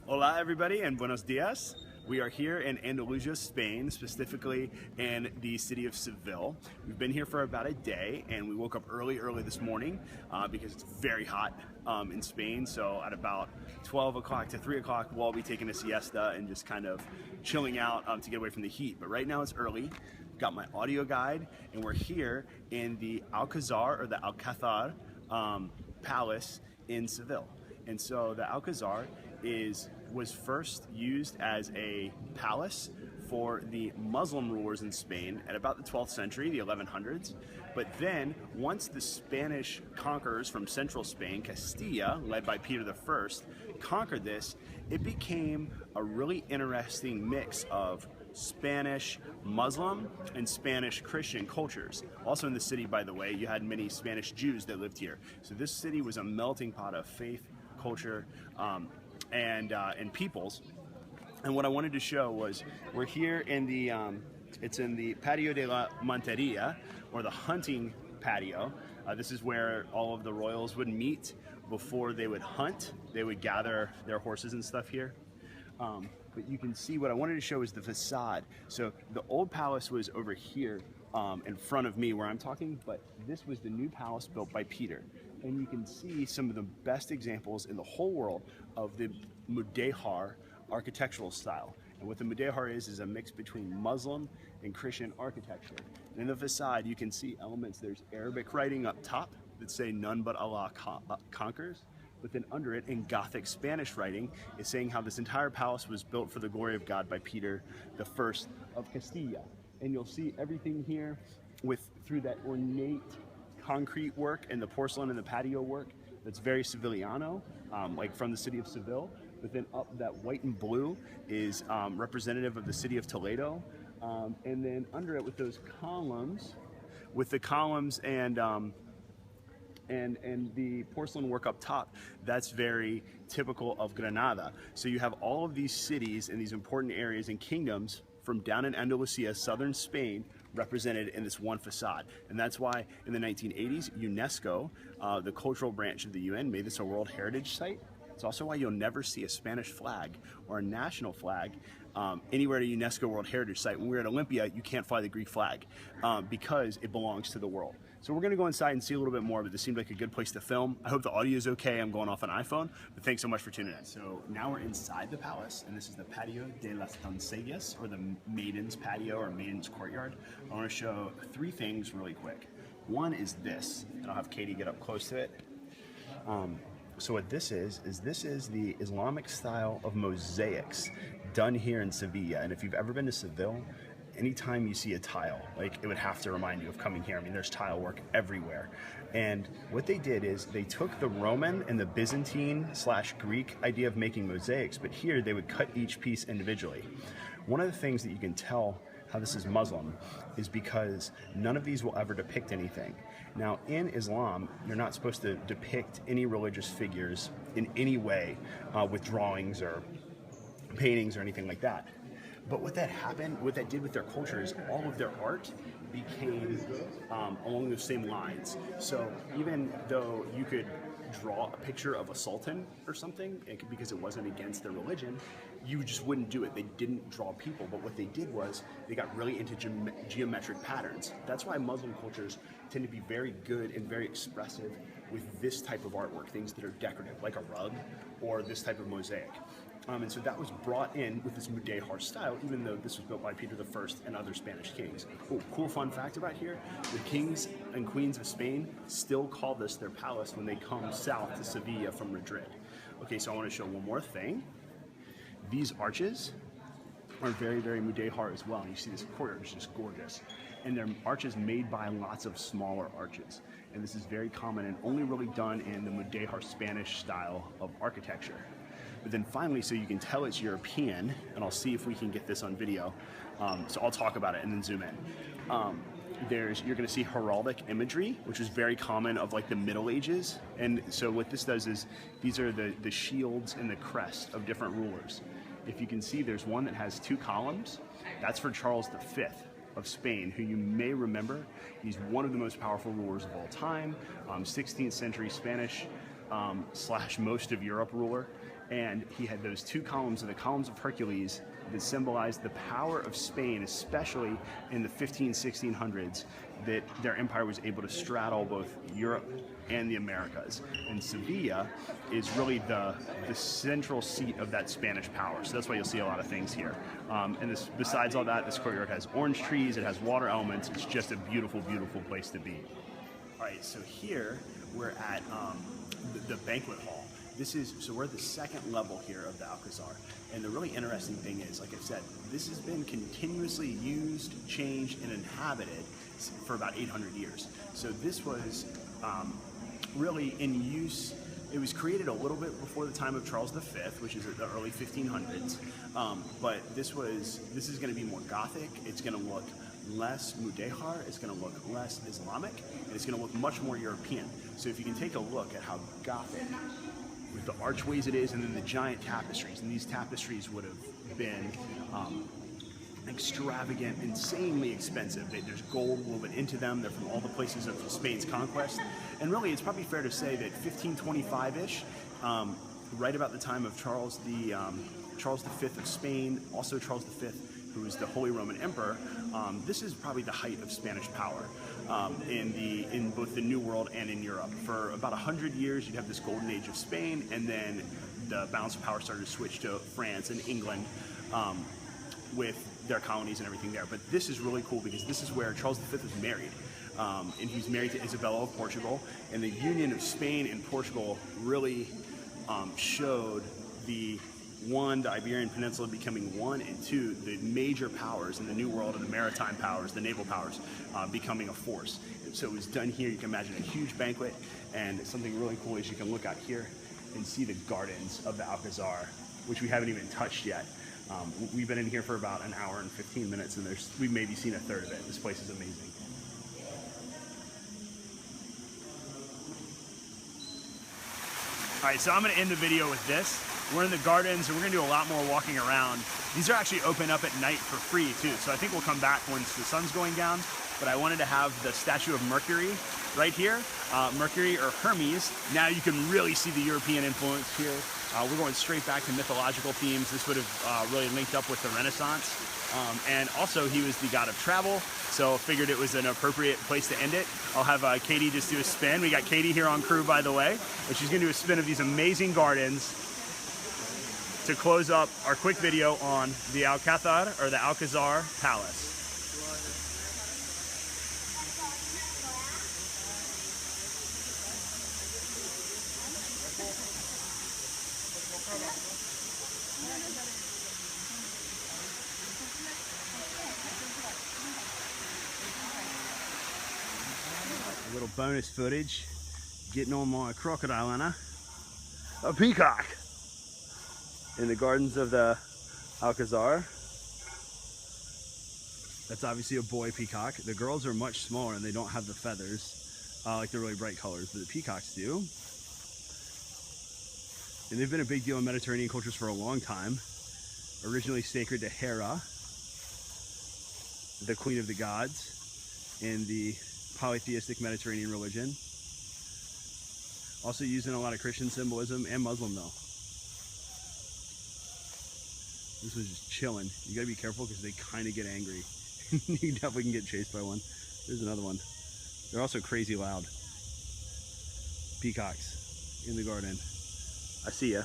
Hola everybody and buenos dias. We are here in Andalusia, Spain, specifically in the city of Seville. We've been here for about a day and we woke up early this morning because it's very hot in Spain. So at about 12 o'clock to 3 o'clock, we'll all be taking a siesta and just kind of chilling out to get away from the heat. But right now it's early. Got my audio guide and we're here in the Alcazar or the Alcazar palace in Seville. And so the Alcazar was first used as a palace for the Muslim rulers in Spain at about the 12th century, the 1100s. But then, once the Spanish conquerors from central Spain, Castilla, led by Peter I, conquered this, it became a really interesting mix of Spanish Muslim and Spanish Christian cultures. Also in the city, by the way, you had many Spanish Jews that lived here. So this city was a melting pot of faith, culture, and peoples. And what I wanted to show was we're here in the it's in the Patio de la Monteria, or the hunting patio. This is where all of the royals would meet before they would hunt. They would gather their horses and stuff here. But you can see what I wanted to show is the facade. So the old palace was over here in front of me where I'm talking, but this was the new palace built by Peter. And you can see some of the best examples in the whole world of the Mudéjar architectural style. And what the Mudéjar is a mix between Muslim and Christian architecture. And in the facade, you can see elements. There's Arabic writing up top that say none but Allah conquers. But then under it, in Gothic Spanish writing, is saying how this entire palace was built for the glory of God by Peter I of Castilla. And you'll see everything here through that ornate concrete work and the porcelain and the patio work that's very Sevillano, like from the city of Seville. But then up that white and blue is representative of the city of Toledo. And then under it with those columns, and the porcelain work up top, that's very typical of Granada. So you have all of these cities and these important areas and kingdoms from down in Andalusia, southern Spain, represented in this one facade. And that's why in the 1980s, UNESCO, the cultural branch of the UN, made this a World Heritage Site. It's also why you'll never see a Spanish flag or a national flag anywhere at a UNESCO World Heritage Site. When we were at Olympia, you can't fly the Greek flag because it belongs to the world. So we're gonna go inside and see a little bit more, but this seemed like a good place to film. I hope the audio is okay. I'm going off an iPhone, but thanks so much for tuning in. So now we're inside the palace, and this is the Patio de las Doncellas, or the Maiden's Patio or Maiden's Courtyard. I wanna show three things really quick. One is this, and I'll have Katie get up close to it. So what this is the Islamic style of mosaics done here in Sevilla. And if you've ever been to Seville, anytime you see a tile, like, it would have to remind you of coming here. I mean, there's tile work everywhere. And what they did is they took the Roman and the Byzantine/Greek idea of making mosaics, but here they would cut each piece individually. One of the things that you can tell how this is Muslim is because none of these will ever depict anything. Now, in Islam, you're not supposed to depict any religious figures in any way with drawings or paintings or anything like that. But what that did with their culture is all of their art became along those same lines. So even though you could draw a picture of a sultan or something, because it wasn't against their religion, you just wouldn't do it. They didn't draw people, but what they did was they got really into geometric patterns. That's why Muslim cultures tend to be very good and very expressive with this type of artwork, things that are decorative, like a rug or this type of mosaic. And so that was brought in with this Mudéjar style, even though this was built by Peter I and other Spanish kings. Cool fun fact about here, the kings and queens of Spain still call this their palace when they come south to Sevilla from Madrid. Okay, so I want to show one more thing. These arches are very, very Mudéjar as well. And you see this courtyard is just gorgeous. And they're arches made by lots of smaller arches. And this is very common and only really done in the Mudéjar Spanish style of architecture. But then finally, so you can tell it's European, and I'll see if we can get this on video, so I'll talk about it and then zoom in. You're going to see heraldic imagery, which is very common of like the Middle Ages. And so what this does is these are the shields and the crest of different rulers. If you can see, there's one that has two columns. That's for Charles V of Spain, who you may remember. He's one of the most powerful rulers of all time, 16th century Spanish / most of Europe ruler. And he had those two columns, the columns of Hercules, that symbolized the power of Spain, especially in the 1600s, that their empire was able to straddle both Europe and the Americas. And Sevilla is really the central seat of that Spanish power. So that's why you'll see a lot of things here. And this, besides all that, this courtyard has orange trees, it has water elements. It's just a beautiful, beautiful place to be. All right, so here we're at the banquet hall. So we're at the second level here of the Alcazar. And the really interesting thing is, like I said, this has been continuously used, changed, and inhabited for about 800 years. So this was really in use. It was created a little bit before the time of Charles V, which is the early 1500s. But this is going to be more Gothic. It's going to look less Mudéjar, it's going to look less Islamic, and it's going to look much more European. So if you can take a look at how Gothic, with the archways it is, and then the giant tapestries, and these tapestries would have been extravagant, insanely expensive. There's gold woven into them. They're from all the places of Spain's conquest. And really, it's probably fair to say that 1525-ish, right about the time of Charles V of Spain, also Charles V, who was the Holy Roman Emperor, this is probably the height of Spanish power in both the New World and in Europe. For about 100 years, you'd have this golden age of Spain, and then the balance of power started to switch to France and England with their colonies and everything there. But this is really cool because this is where Charles V was married. And he was married to Isabella of Portugal, and the union of Spain and Portugal really showed the Iberian Peninsula becoming one, and two, the major powers in the New World and the maritime powers, the naval powers, becoming a force. So it was done here. You can imagine a huge banquet, and something really cool is you can look out here and see the gardens of the Alcazar, which we haven't even touched yet. We've been in here for about an hour and 15 minutes, and we've maybe seen a third of it. This place is amazing. All right, so I'm gonna end the video with this. We're in the gardens, and we're gonna do a lot more walking around. These are actually open up at night for free too, so I think we'll come back once the sun's going down. But I wanted to have the statue of Mercury right here, Mercury or Hermes. Now you can really see the European influence here. We're going straight back to mythological themes. This would have really linked up with the Renaissance. And also he was the god of travel, so figured it was an appropriate place to end it. I'll have Katie just do a spin. We got Katie here on crew, by the way, and she's gonna do a spin of these amazing gardens to close up our quick video on the Alcazar, or the Alcazar Palace. A little bonus footage, getting on my crocodile Anna, a peacock in the gardens of the Alcazar. That's obviously a boy peacock. The girls are much smaller and they don't have the feathers, like the really bright colors, but the peacocks do. And they've been a big deal in Mediterranean cultures for a long time. Originally sacred to Hera, the queen of the gods, in the polytheistic Mediterranean religion. Also used in a lot of Christian symbolism and Muslim though. This was just chilling. You gotta be careful because they kind of get angry. You definitely can get chased by one. There's another one. They're also crazy loud. Peacocks in the garden. I see ya.